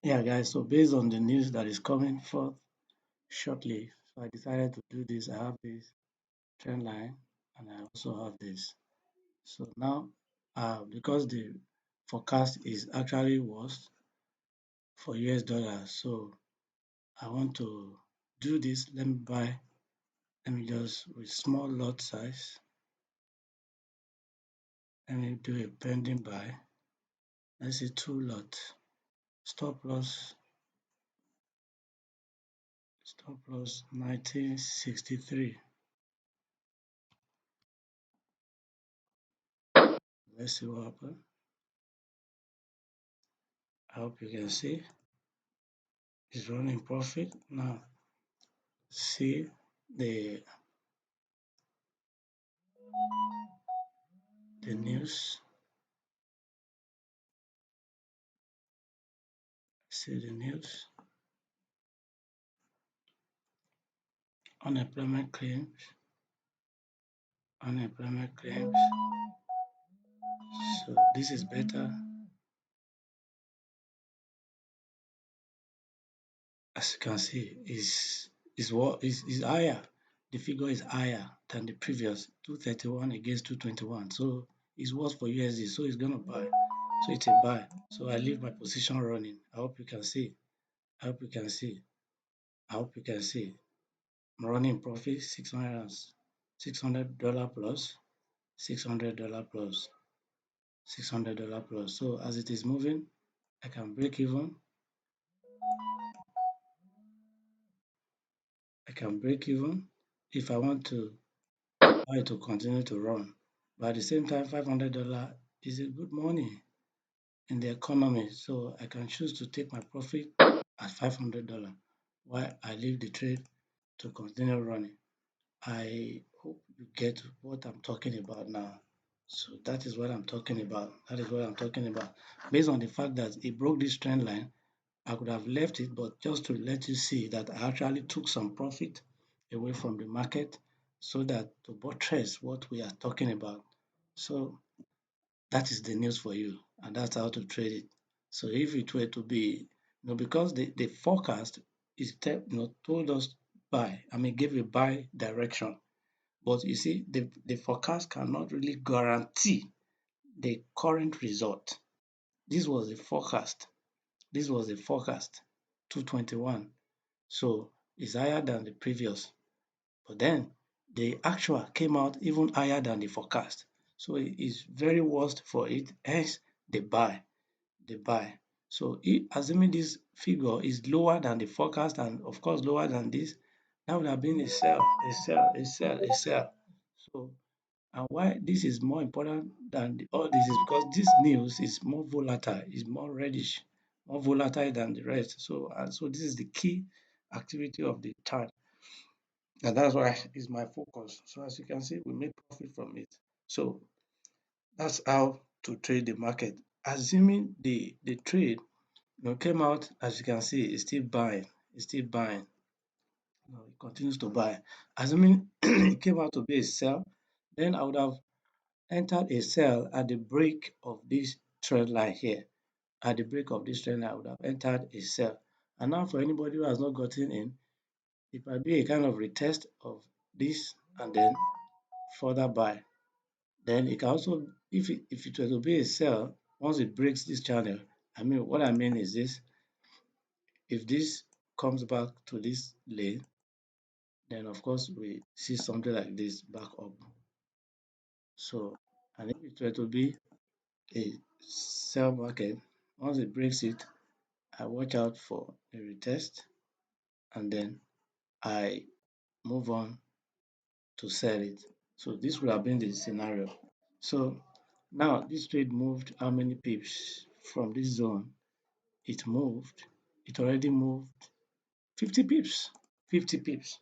Yeah, guys, so based on the news that is coming forth shortly, so I decided to do this. I have this trend line and I also have this. So now, because the forecast is actually worse for US dollars, so I want to do this. Let me just with small lot size, let me do a pending buy. Let's say 2 lot. Stop loss, stop loss 1963. Let's see what happens. I hope you can see it's running profit. Now see the news. See the news. Unemployment claims. Unemployment claims. So this is better. As you can see, is higher. The figure is higher than the previous 231 against 221. So it's worse for USD. So it's gonna buy. So it's a buy. So I leave my position running. I hope you can see. I hope you can see. I hope you can see. I'm running profit $600 plus, $600 plus, $600 plus. So as it is moving, I can break even. I can break even if I want to buy to continue to run. But at the same time, $500 is a good money in the economy. So I can choose to take my profit at $500 while I leave the trade to continue running. I hope you get what I'm talking about now. So that is what I'm talking about. That is what I'm talking about. Based on the fact that it broke this trend line, I could have left it, but just to let you see that I actually took some profit away from the market so that to buttress what we are talking about. So that is the news for you, and that's how to trade it. So if it were to be, because the forecast is told us buy, gave a buy direction. But you see, the forecast cannot really guarantee the current result. This was the forecast. This was the forecast, 221. So it's higher than the previous. But then the actual came out even higher than the forecast. So it is very worst for it, hence the buy. The buy. So assuming this figure is lower than the forecast and of course lower than this, that would have been a sell, a sell, a sell, a sell. So and why this is more important than all this is because this news is more volatile, is more reddish, more volatile than the rest. So so this is the key activity of the chart, and that's why it's my focus. So as you can see, we make profit from it. So that's how to trade the market. Assuming the trade came out, as you can see, it's still buying, it's still buying. It continues to buy. Assuming it came out to be a sell, then I would have entered a sell at the break of this trend line here. At the break of this trend line, I would have entered a sell. And now for anybody who has not gotten in, it might be a kind of retest of this and then further buy. Then it can also, if it were to be a sell, once it breaks this channel, what I mean is this, if this comes back to this lane, then of course we see something like this back up. So, and if it were to be a sell market, once it breaks it, I watch out for a retest and then I move on to sell it. So this would have been the scenario. So now this trade moved how many pips from this zone? It already moved 50 pips, 50 pips,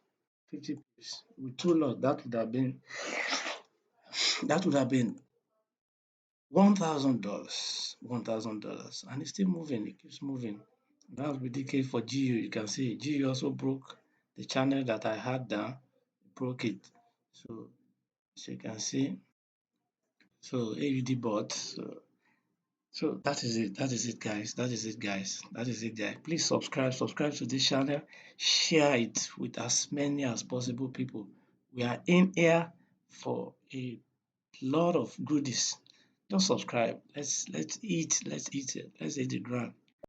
50 pips. With 2 lots, that would have been $1,000, $1,000, and it's still moving. It keeps moving. That's with the case for GU. You can see GU also broke the channel that I had down, broke it. So as you can see, so AUD bought. So So that is it. That is it, guys. That is it, guys. That is it, guys. Please subscribe. Subscribe to this channel. Share it with as many as possible people. We are in here for a lot of goodies. Just subscribe. Let's eat. Let's eat it. Let's eat the ground.